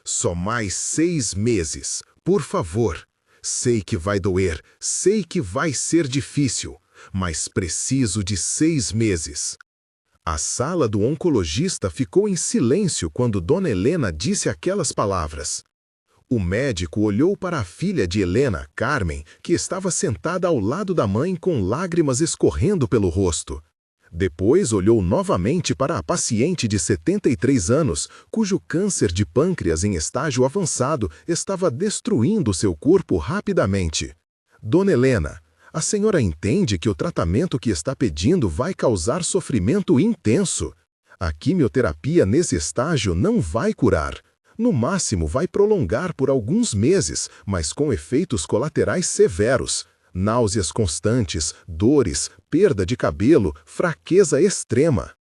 Só mais 6 meses, por favor. Sei que vai doer, sei que vai ser difícil, mas preciso de 6 meses. A sala do oncologista ficou em silêncio quando Dona Helena disse aquelas palavras. O médico olhou para a filha de Helena, Carmen, que estava sentada ao lado da mãe com lágrimas escorrendo pelo rosto. Depois olhou novamente para a paciente de 73 anos, cujo câncer de pâncreas em estágio avançado estava destruindo seu corpo rapidamente. Dona Helena, a senhora entende que o tratamento que está pedindo vai causar sofrimento intenso. A quimioterapia nesse estágio não vai curar. No máximo vai prolongar por alguns meses, mas com efeitos colaterais severos. Náuseas constantes, dores, perda de cabelo, fraqueza extrema.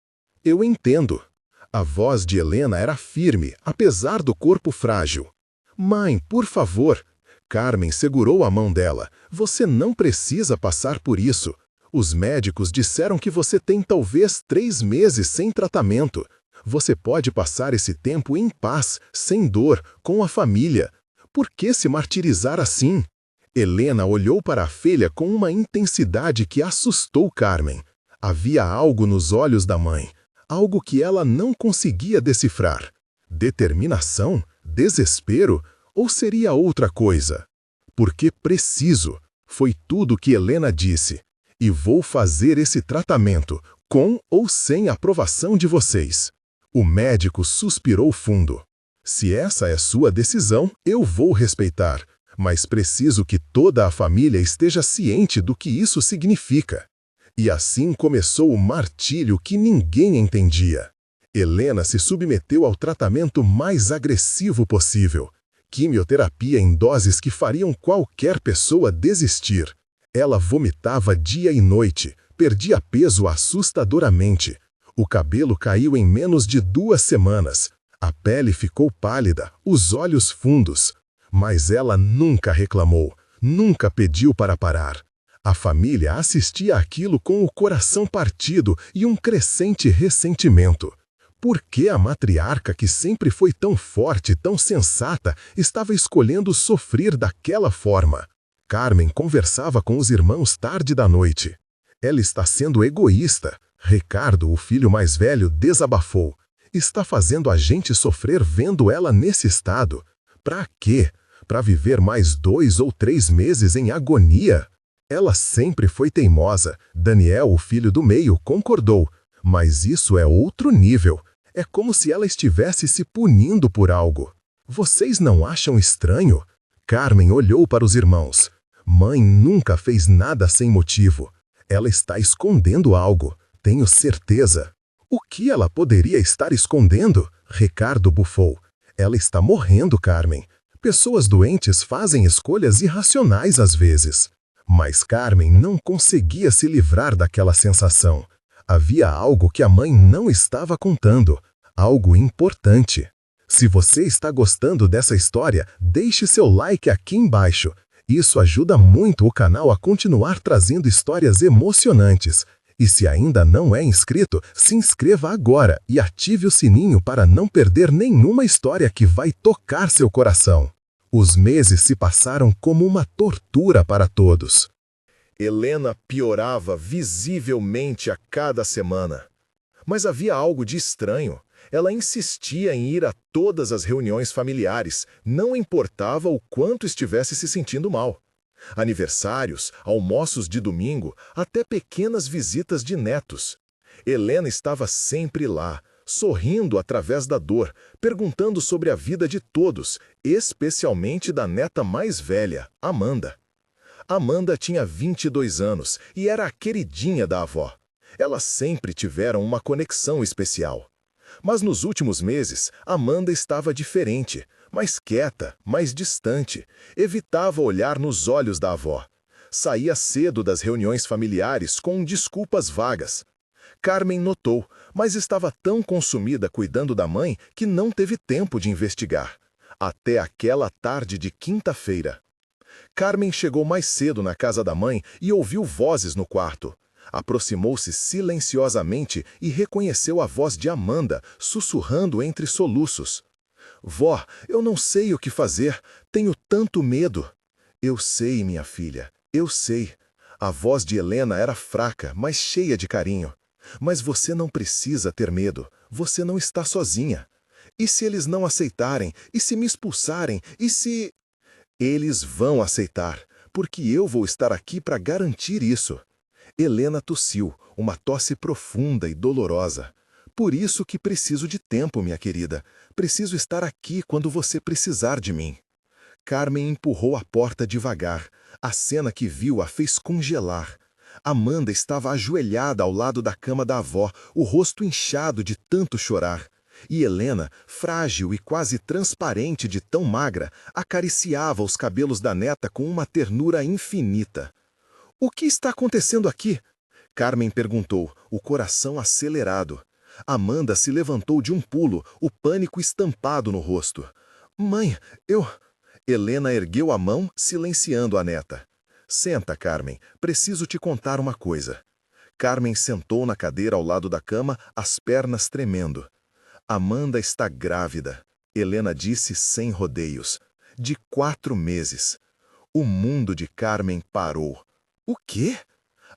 Eu entendo. A voz de Helena era firme, apesar do corpo frágil. Mãe, por favor. Carmen segurou a mão dela. Você não precisa passar por isso. Os médicos disseram que você tem talvez 3 meses sem tratamento. Você pode passar esse tempo em paz, sem dor, com a família. Por que se martirizar assim? Helena olhou para a filha com uma intensidade que assustou Carmen. Havia algo nos olhos da mãe, algo que ela não conseguia decifrar. Determinação? Desespero? Ou seria outra coisa? Porque preciso, foi tudo que Helena disse. E vou fazer esse tratamento, com ou sem aprovação de vocês. O médico suspirou fundo. Se essa é sua decisão, eu vou respeitar. Mas preciso que toda a família esteja ciente do que isso significa. E assim começou o martírio que ninguém entendia. Helena se submeteu ao tratamento mais agressivo possível. Quimioterapia em doses que fariam qualquer pessoa desistir. Ela vomitava dia e noite, perdia peso assustadoramente. O cabelo caiu em menos de 2 semanas. A pele ficou pálida, os olhos fundos. Mas ela nunca reclamou, nunca pediu para parar. A família assistia àquilo com o coração partido e um crescente ressentimento. Por que a matriarca, que sempre foi tão forte, tão sensata, estava escolhendo sofrer daquela forma? Carmen conversava com os irmãos tarde da noite. Ela está sendo egoísta. Ricardo, o filho mais velho, desabafou. Está fazendo a gente sofrer vendo ela nesse estado. Pra quê? Para viver mais 2 ou 3 meses em agonia? Ela sempre foi teimosa. Daniel, o filho do meio, concordou. Mas isso é outro nível. É como se ela estivesse se punindo por algo. Vocês não acham estranho? Carmen olhou para os irmãos. Mãe nunca fez nada sem motivo. Ela está escondendo algo, tenho certeza. O que ela poderia estar escondendo? Ricardo bufou. Ela está morrendo, Carmen. Pessoas doentes fazem escolhas irracionais às vezes. Mas Carmen não conseguia se livrar daquela sensação. Havia algo que a mãe não estava contando, algo importante. Se você está gostando dessa história, deixe seu like aqui embaixo. Isso ajuda muito o canal a continuar trazendo histórias emocionantes. E se ainda não é inscrito, se inscreva agora e ative o sininho para não perder nenhuma história que vai tocar seu coração. Os meses se passaram como uma tortura para todos. Helena piorava visivelmente a cada semana. Mas havia algo de estranho. Ela insistia em ir a todas as reuniões familiares, não importava o quanto estivesse se sentindo mal. Aniversários, almoços de domingo, até pequenas visitas de netos. Helena estava sempre lá, sorrindo através da dor, perguntando sobre a vida de todos, especialmente da neta mais velha, Amanda. Amanda tinha 22 anos e era a queridinha da avó. Elas sempre tiveram uma conexão especial. Mas nos últimos meses, Amanda estava diferente, mais quieta, mais distante, evitava olhar nos olhos da avó. Saía cedo das reuniões familiares com desculpas vagas. Carmen notou, mas estava tão consumida cuidando da mãe que não teve tempo de investigar. Até aquela tarde de quinta-feira. Carmen chegou mais cedo na casa da mãe e ouviu vozes no quarto. Aproximou-se silenciosamente e reconheceu a voz de Amanda, sussurrando entre soluços. Vó, eu não sei o que fazer, tenho tanto medo. Eu sei, minha filha, eu sei. A voz de Helena era fraca, mas cheia de carinho. Mas você não precisa ter medo, você não está sozinha. E se eles não aceitarem? E se me expulsarem? E se... Eles vão aceitar, porque eu vou estar aqui para garantir isso. Helena tossiu, uma tosse profunda e dolorosa. Por isso que preciso de tempo, minha querida. Preciso estar aqui quando você precisar de mim. Carmen empurrou a porta devagar. A cena que viu a fez congelar. Amanda estava ajoelhada ao lado da cama da avó, o rosto inchado de tanto chorar. E Helena, frágil e quase transparente de tão magra, acariciava os cabelos da neta com uma ternura infinita. "O que está acontecendo aqui?" Carmen perguntou, o coração acelerado. Amanda se levantou de um pulo, o pânico estampado no rosto. "Mãe, eu..." Helena ergueu a mão, silenciando a neta. "Senta, Carmen, preciso te contar uma coisa." Carmen sentou na cadeira ao lado da cama, as pernas tremendo. "Amanda está grávida", Helena disse sem rodeios. "De 4 meses." O mundo de Carmen parou. "O quê?"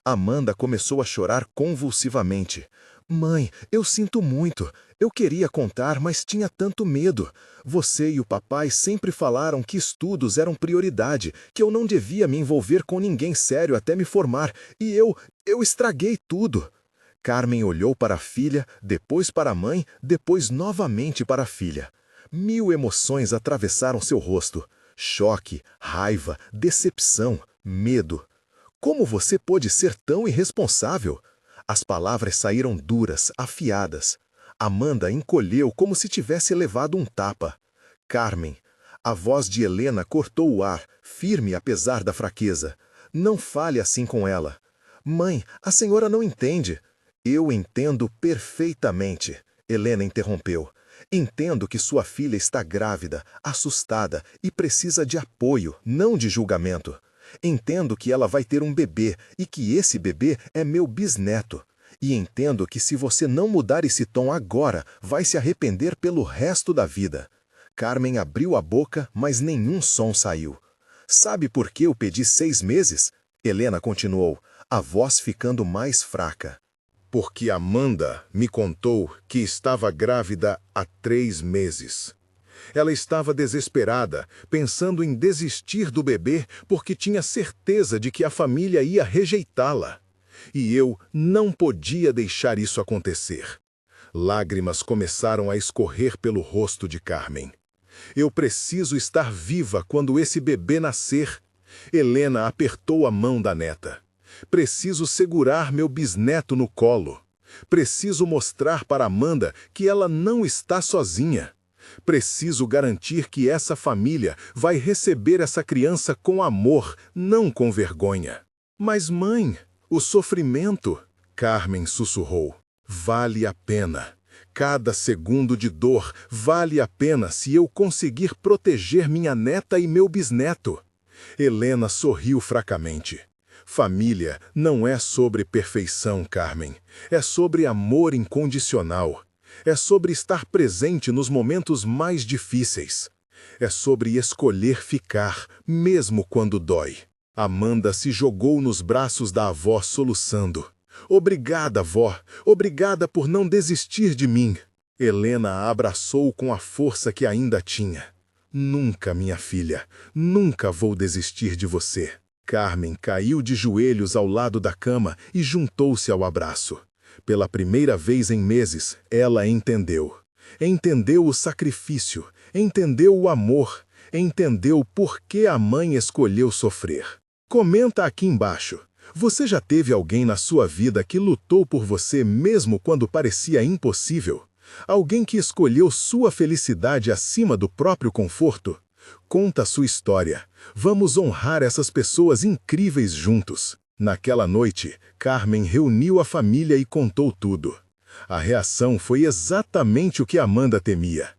Amanda começou a chorar convulsivamente. "Mãe, eu sinto muito. Eu queria contar, mas tinha tanto medo. Você e o papai sempre falaram que estudos eram prioridade, que eu não devia me envolver com ninguém sério até me formar, e eu estraguei tudo." Carmen olhou para a filha, depois para a mãe, depois novamente para a filha. 1000 emoções atravessaram seu rosto. Choque, raiva, decepção, medo. "Como você pôde ser tão irresponsável?" As palavras saíram duras, afiadas. Amanda encolheu como se tivesse levado um tapa. "Carmen." A voz de Helena cortou o ar, firme apesar da fraqueza. "Não fale assim com ela." "Mãe, a senhora não entende." "Eu entendo perfeitamente," Helena interrompeu. "Entendo que sua filha está grávida, assustada e precisa de apoio, não de julgamento. Entendo que ela vai ter um bebê e que esse bebê é meu bisneto. E entendo que se você não mudar esse tom agora, vai se arrepender pelo resto da vida." Carmen abriu a boca, mas nenhum som saiu. "Sabe por que eu pedi 6 meses?" Helena continuou, a voz ficando mais fraca. "Porque Amanda me contou que estava grávida há 3 meses. Ela estava desesperada, pensando em desistir do bebê porque tinha certeza de que a família ia rejeitá-la. E eu não podia deixar isso acontecer." Lágrimas começaram a escorrer pelo rosto de Carmen. "Eu preciso estar viva quando esse bebê nascer." Helena apertou a mão da neta. "Preciso segurar meu bisneto no colo. Preciso mostrar para Amanda que ela não está sozinha. Preciso garantir que essa família vai receber essa criança com amor, não com vergonha." "Mas mãe, o sofrimento..." Carmen sussurrou. "Vale a pena. Cada segundo de dor vale a pena se eu conseguir proteger minha neta e meu bisneto." Helena sorriu fracamente. "Família não é sobre perfeição, Carmen. É sobre amor incondicional. É sobre estar presente nos momentos mais difíceis. É sobre escolher ficar, mesmo quando dói." Amanda se jogou nos braços da avó soluçando. "Obrigada, vó. Obrigada por não desistir de mim." Helena a abraçou com a força que ainda tinha. "Nunca, minha filha. Nunca vou desistir de você." Carmen caiu de joelhos ao lado da cama e juntou-se ao abraço. Pela primeira vez em meses, ela entendeu. Entendeu o sacrifício, entendeu o amor, entendeu por que a mãe escolheu sofrer. Comenta aqui embaixo. Você já teve alguém na sua vida que lutou por você mesmo quando parecia impossível? Alguém que escolheu sua felicidade acima do próprio conforto? Conta a sua história. Vamos honrar essas pessoas incríveis juntos. Naquela noite, Carmen reuniu a família e contou tudo. A reação foi exatamente o que Amanda temia.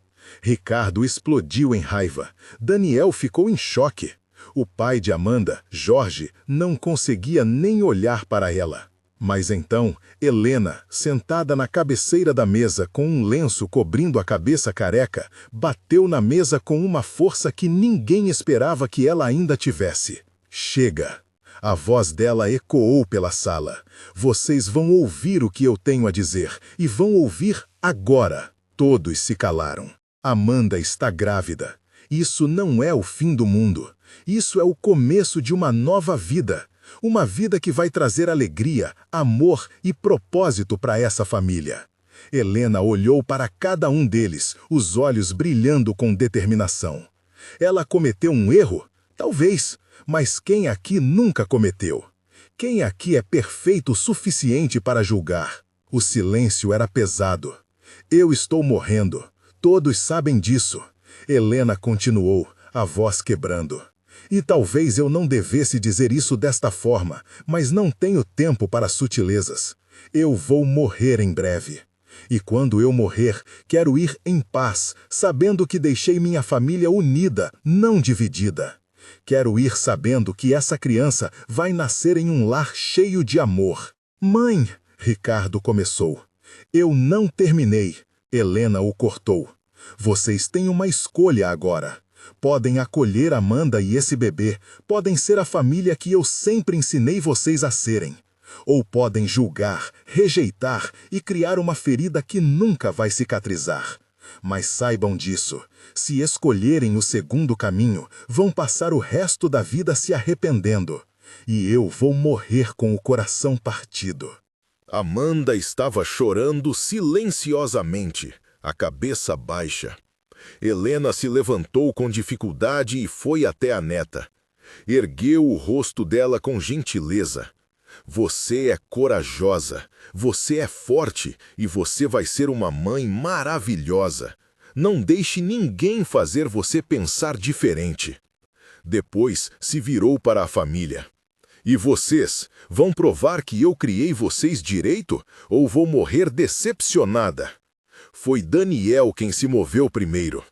Ricardo explodiu em raiva. Daniel ficou em choque. O pai de Amanda, Jorge, não conseguia nem olhar para ela. Mas então, Helena, sentada na cabeceira da mesa com um lenço cobrindo a cabeça careca, bateu na mesa com uma força que ninguém esperava que ela ainda tivesse. Chega! A voz dela ecoou pela sala. Vocês vão ouvir o que eu tenho a dizer, e vão ouvir agora. Todos se calaram. Amanda está grávida. Isso não é o fim do mundo. Isso é o começo de uma nova vida. Uma vida que vai trazer alegria, amor e propósito para essa família. Helena olhou para cada um deles, os olhos brilhando com determinação. Ela cometeu um erro? Talvez, mas quem aqui nunca cometeu? Quem aqui é perfeito o suficiente para julgar? O silêncio era pesado. Eu estou morrendo. Todos sabem disso. Helena continuou, a voz quebrando. E talvez eu não devesse dizer isso desta forma, mas não tenho tempo para sutilezas. Eu vou morrer em breve. E quando eu morrer, quero ir em paz, sabendo que deixei minha família unida, não dividida. Quero ir sabendo que essa criança vai nascer em um lar cheio de amor. Mãe, Ricardo começou. Eu não terminei. Helena o cortou. Vocês têm uma escolha agora. Podem acolher Amanda e esse bebê, podem ser a família que eu sempre ensinei vocês a serem. Ou podem julgar, rejeitar e criar uma ferida que nunca vai cicatrizar. Mas saibam disso, se escolherem o segundo caminho, vão passar o resto da vida se arrependendo. E eu vou morrer com o coração partido. Amanda estava chorando silenciosamente, a cabeça baixa. Helena se levantou com dificuldade e foi até a neta. Ergueu o rosto dela com gentileza. Você é corajosa, você é forte e você vai ser uma mãe maravilhosa. Não deixe ninguém fazer você pensar diferente. Depois se virou para a família. E vocês vão provar que eu criei vocês direito ou vou morrer decepcionada? Foi Daniel quem se moveu primeiro.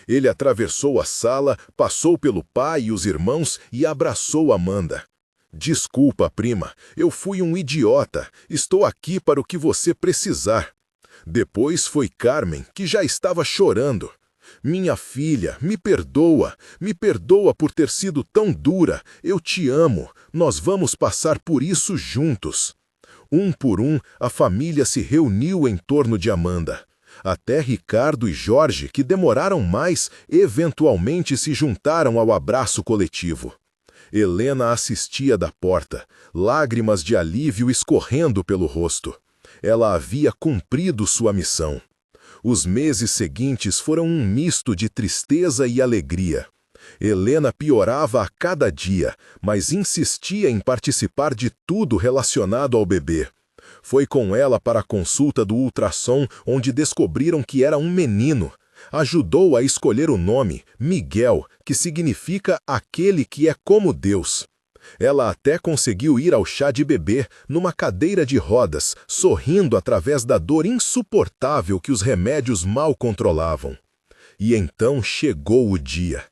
Ele atravessou a sala, passou pelo pai e os irmãos e abraçou Amanda. Desculpa, prima, eu fui um idiota. Estou aqui para o que você precisar. Depois foi Carmen, que já estava chorando. Minha filha, me perdoa por ter sido tão dura. Eu te amo, nós vamos passar por isso juntos. Um por um, a família se reuniu em torno de Amanda. Até Ricardo e Jorge, que demoraram mais, eventualmente se juntaram ao abraço coletivo. Helena assistia da porta, lágrimas de alívio escorrendo pelo rosto. Ela havia cumprido sua missão. Os meses seguintes foram um misto de tristeza e alegria. Helena piorava a cada dia, mas insistia em participar de tudo relacionado ao bebê. Foi com ela para a consulta do ultrassom, onde descobriram que era um menino. Ajudou a escolher o nome, Miguel, que significa aquele que é como Deus. Ela até conseguiu ir ao chá de bebê, numa cadeira de rodas, sorrindo através da dor insuportável que os remédios mal controlavam. E então chegou o dia.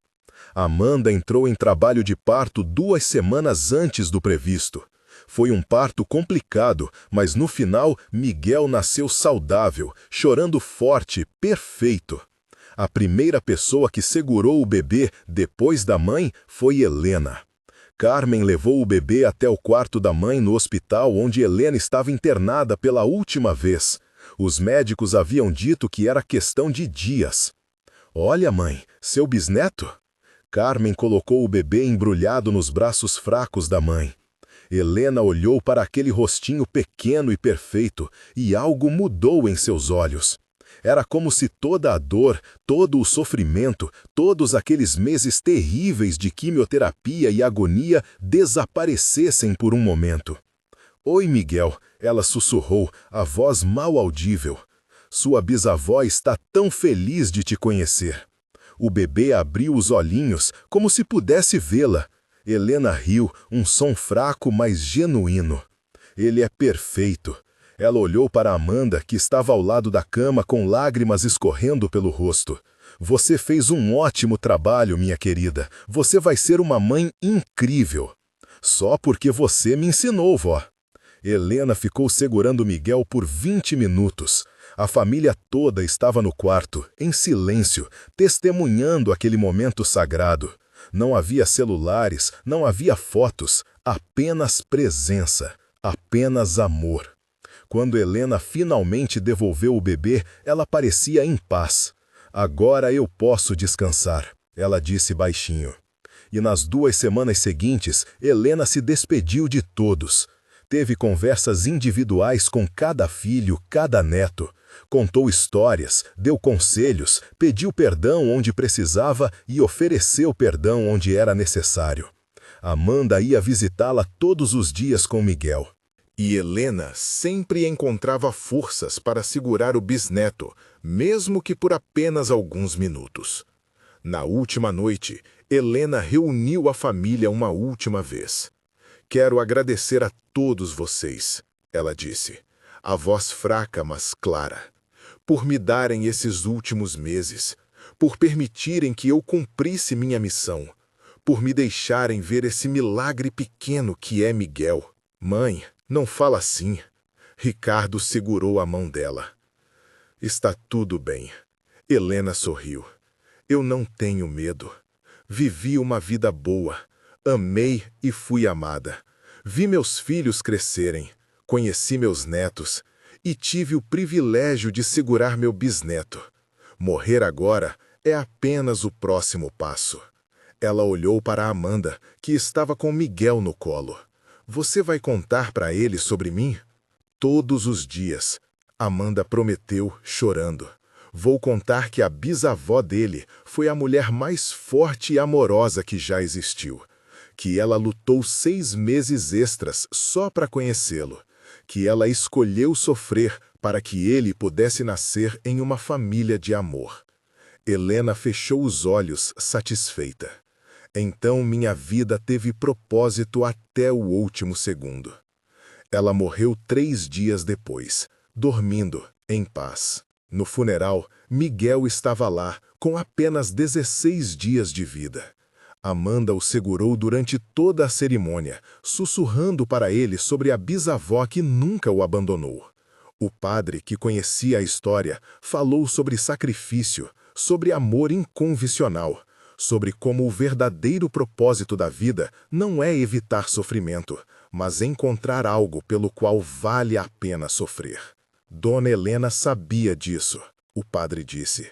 Amanda entrou em trabalho de parto 2 semanas antes do previsto. Foi um parto complicado, mas no final Miguel nasceu saudável, chorando forte, perfeito. A primeira pessoa que segurou o bebê depois da mãe foi Helena. Carmen levou o bebê até o quarto da mãe no hospital onde Helena estava internada pela última vez. Os médicos haviam dito que era questão de dias. Olha, mãe, seu bisneto? Carmen colocou o bebê embrulhado nos braços fracos da mãe. Helena olhou para aquele rostinho pequeno e perfeito, e algo mudou em seus olhos. Era como se toda a dor, todo o sofrimento, todos aqueles meses terríveis de quimioterapia e agonia desaparecessem por um momento. Oi, Miguel, ela sussurrou, a voz mal audível. Sua bisavó está tão feliz de te conhecer. O bebê abriu os olhinhos, como se pudesse vê-la. Helena riu, um som fraco, mas genuíno. Ele é perfeito. Ela olhou para Amanda, que estava ao lado da cama com lágrimas escorrendo pelo rosto. Você fez um ótimo trabalho, minha querida. Você vai ser uma mãe incrível. Só porque você me ensinou, vó. Helena ficou segurando Miguel por 20 minutos. A família toda estava no quarto, em silêncio, testemunhando aquele momento sagrado. Não havia celulares, não havia fotos, apenas presença, apenas amor. Quando Helena finalmente devolveu o bebê, ela parecia em paz. "Agora eu posso descansar", ela disse baixinho. E nas 2 semanas seguintes, Helena se despediu de todos. Teve conversas individuais com cada filho, cada neto. Contou histórias, deu conselhos, pediu perdão onde precisava e ofereceu perdão onde era necessário. Amanda ia visitá-la todos os dias com Miguel. E Helena sempre encontrava forças para segurar o bisneto, mesmo que por apenas alguns minutos. Na última noite, Helena reuniu a família uma última vez. "Quero agradecer a todos vocês", ela disse, a voz fraca mas clara, "por me darem esses últimos meses, por permitirem que eu cumprisse minha missão, por me deixarem ver esse milagre pequeno que é Miguel." "Mãe, não fala assim." Ricardo segurou a mão dela. "Está tudo bem." Helena sorriu. "Eu não tenho medo. Vivi uma vida boa. Amei e fui amada. Vi meus filhos crescerem. Conheci meus netos. E tive o privilégio de segurar meu bisneto. Morrer agora é apenas o próximo passo." Ela olhou para Amanda, que estava com Miguel no colo. "Você vai contar para ele sobre mim?" "Todos os dias." Amanda prometeu, chorando. "Vou contar que a bisavó dele foi a mulher mais forte e amorosa que já existiu. Que ela lutou 6 meses extras só para conhecê-lo. Que ela escolheu sofrer para que ele pudesse nascer em uma família de amor." Helena fechou os olhos, satisfeita. "Então minha vida teve propósito até o último segundo." Ela morreu 3 dias depois, dormindo, em paz. No funeral, Miguel estava lá, com apenas 16 dias de vida. Amanda o segurou durante toda a cerimônia, sussurrando para ele sobre a bisavó que nunca o abandonou. O padre, que conhecia a história, falou sobre sacrifício, sobre amor incondicional, sobre como o verdadeiro propósito da vida não é evitar sofrimento, mas encontrar algo pelo qual vale a pena sofrer. Dona Helena sabia disso, o padre disse.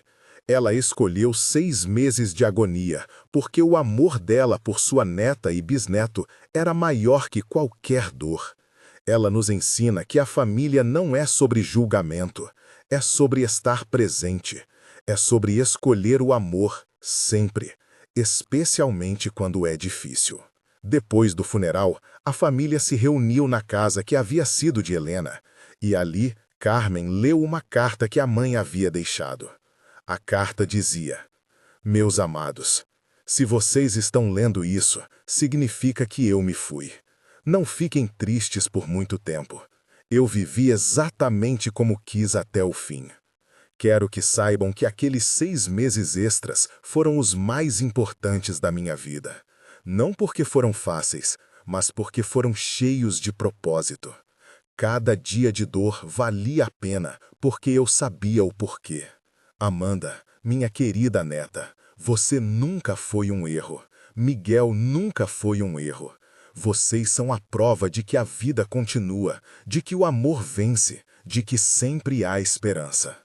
Ela escolheu 6 meses de agonia, porque o amor dela por sua neta e bisneto era maior que qualquer dor. Ela nos ensina que a família não é sobre julgamento, é sobre estar presente, é sobre escolher o amor sempre, especialmente quando é difícil. Depois do funeral, a família se reuniu na casa que havia sido de Helena, e ali Carmen leu uma carta que a mãe havia deixado. A carta dizia: "Meus amados, se vocês estão lendo isso, significa que eu me fui. Não fiquem tristes por muito tempo. Eu vivi exatamente como quis até o fim. Quero que saibam que aqueles 6 meses extras foram os mais importantes da minha vida. Não porque foram fáceis, mas porque foram cheios de propósito. Cada dia de dor valia a pena, porque eu sabia o porquê. Amanda, minha querida neta, você nunca foi um erro. Miguel nunca foi um erro. Vocês são a prova de que a vida continua, de que o amor vence, de que sempre há esperança.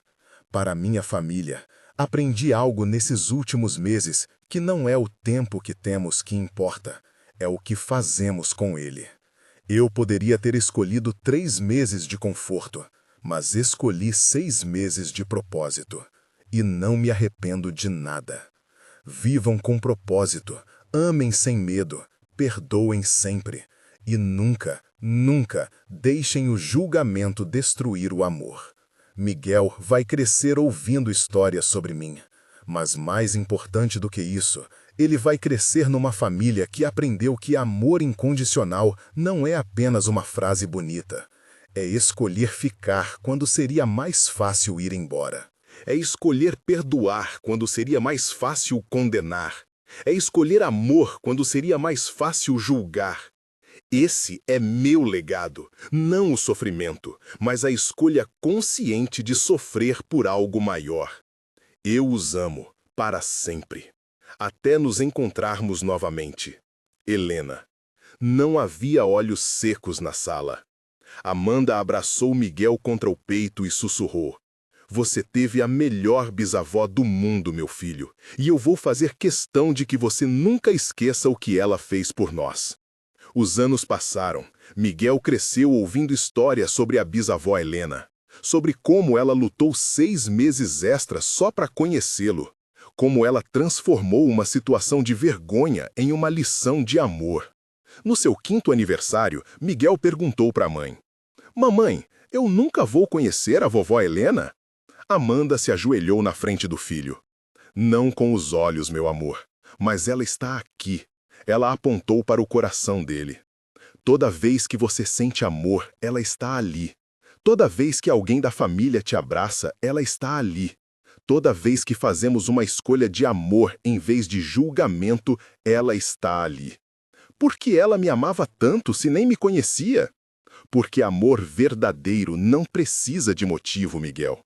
Para minha família, aprendi algo nesses últimos meses que não é o tempo que temos que importa, é o que fazemos com ele. Eu poderia ter escolhido 3 meses de conforto, mas escolhi 6 meses de propósito. E não me arrependo de nada. Vivam com propósito, amem sem medo, perdoem sempre. E nunca, nunca deixem o julgamento destruir o amor. Miguel vai crescer ouvindo histórias sobre mim. Mas mais importante do que isso, ele vai crescer numa família que aprendeu que amor incondicional não é apenas uma frase bonita. É escolher ficar quando seria mais fácil ir embora. É escolher perdoar quando seria mais fácil condenar. É escolher amor quando seria mais fácil julgar. Esse é meu legado, não o sofrimento, mas a escolha consciente de sofrer por algo maior. Eu os amo, para sempre, até nos encontrarmos novamente. Helena. Não havia olhos secos na sala. Amanda abraçou Miguel contra o peito e sussurrou: "Você teve a melhor bisavó do mundo, meu filho, e eu vou fazer questão de que você nunca esqueça o que ela fez por nós." Os anos passaram. Miguel cresceu ouvindo histórias sobre a bisavó Helena, sobre como ela lutou 6 meses extras só para conhecê-lo, como ela transformou uma situação de vergonha em uma lição de amor. No seu 5º aniversário, Miguel perguntou para a mãe: "Mamãe, eu nunca vou conhecer a vovó Helena?" Amanda se ajoelhou na frente do filho. "Não com os olhos, meu amor, mas ela está aqui." Ela apontou para o coração dele. "Toda vez que você sente amor, ela está ali. Toda vez que alguém da família te abraça, ela está ali. Toda vez que fazemos uma escolha de amor em vez de julgamento, ela está ali." Por que ela me amava tanto se nem me conhecia? Porque amor verdadeiro não precisa de motivo, Miguel.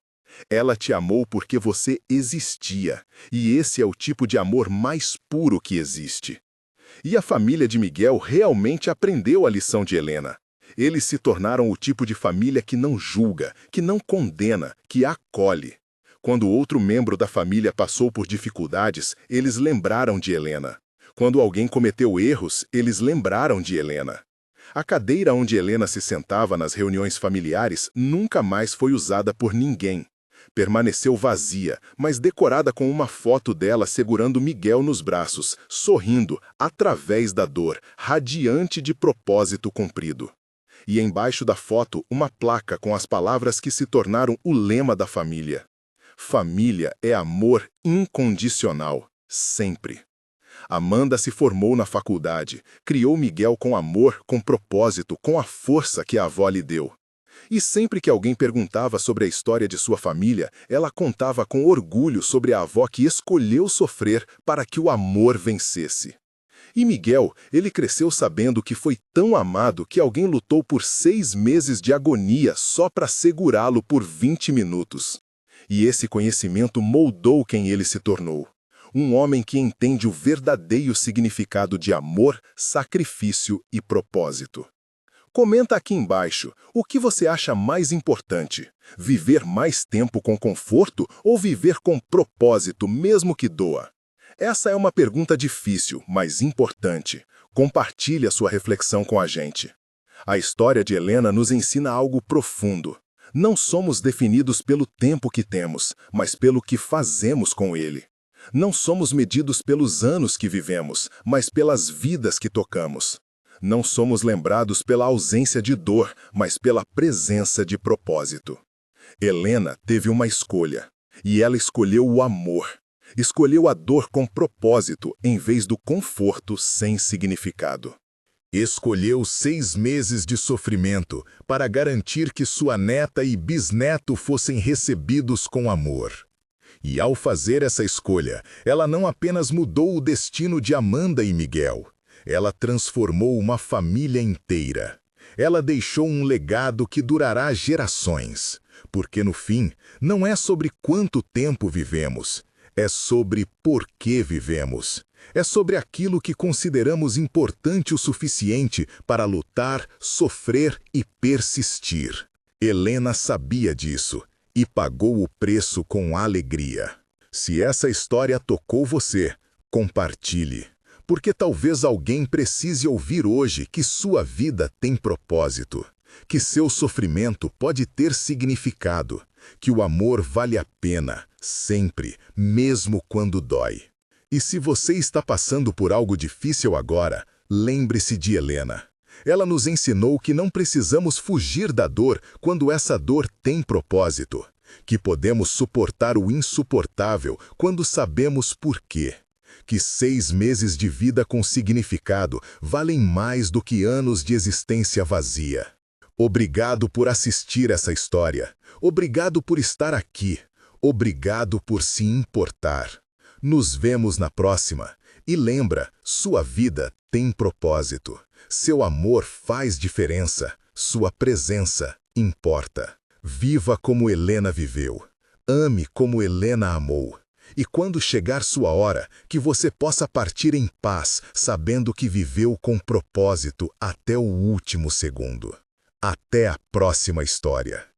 Ela te amou porque você existia, e esse é o tipo de amor mais puro que existe. E a família de Miguel realmente aprendeu a lição de Helena. Eles se tornaram o tipo de família que não julga, que não condena, que acolhe. Quando outro membro da família passou por dificuldades, eles lembraram de Helena. Quando alguém cometeu erros, eles lembraram de Helena. A cadeira onde Helena se sentava nas reuniões familiares nunca mais foi usada por ninguém. Permaneceu vazia, mas decorada com uma foto dela segurando Miguel nos braços, sorrindo, através da dor, radiante de propósito cumprido. E embaixo da foto, uma placa com as palavras que se tornaram o lema da família. Família é amor incondicional, sempre. Amanda se formou na faculdade, criou Miguel com amor, com propósito, com a força que a avó lhe deu. E sempre que alguém perguntava sobre a história de sua família, ela contava com orgulho sobre a avó que escolheu sofrer para que o amor vencesse. E Miguel, ele cresceu sabendo que foi tão amado que alguém lutou por 6 meses de agonia só para segurá-lo por 20 minutos. E esse conhecimento moldou quem ele se tornou. Um homem que entende o verdadeiro significado de amor, sacrifício e propósito. Comenta aqui embaixo o que você acha mais importante: viver mais tempo com conforto ou viver com propósito, mesmo que doa? Essa é uma pergunta difícil, mas importante. Compartilhe a sua reflexão com a gente. A história de Helena nos ensina algo profundo. Não somos definidos pelo tempo que temos, mas pelo que fazemos com ele. Não somos medidos pelos anos que vivemos, mas pelas vidas que tocamos. Não somos lembrados pela ausência de dor, mas pela presença de propósito. Helena teve uma escolha, e ela escolheu o amor. Escolheu a dor com propósito, em vez do conforto sem significado. Escolheu 6 meses de sofrimento para garantir que sua neta e bisneto fossem recebidos com amor. E ao fazer essa escolha, ela não apenas mudou o destino de Amanda e Miguel, ela transformou uma família inteira. Ela deixou um legado que durará gerações, porque no fim, não é sobre quanto tempo vivemos, é sobre por que vivemos. É sobre aquilo que consideramos importante o suficiente para lutar, sofrer e persistir. Helena sabia disso e pagou o preço com alegria. Se essa história tocou você, compartilhe, porque talvez alguém precise ouvir hoje que sua vida tem propósito, que seu sofrimento pode ter significado, que o amor vale a pena, sempre, mesmo quando dói. E se você está passando por algo difícil agora, lembre-se de Helena. Ela nos ensinou que não precisamos fugir da dor quando essa dor tem propósito, que podemos suportar o insuportável quando sabemos por quê, que 6 meses de vida com significado valem mais do que anos de existência vazia. Obrigado por assistir essa história. Obrigado por estar aqui. Obrigado por se importar. Nos vemos na próxima. E lembra, sua vida tem propósito. Seu amor faz diferença, sua presença importa. Viva como Helena viveu. Ame como Helena amou. E quando chegar sua hora, que você possa partir em paz, sabendo que viveu com propósito até o último segundo. Até a próxima história.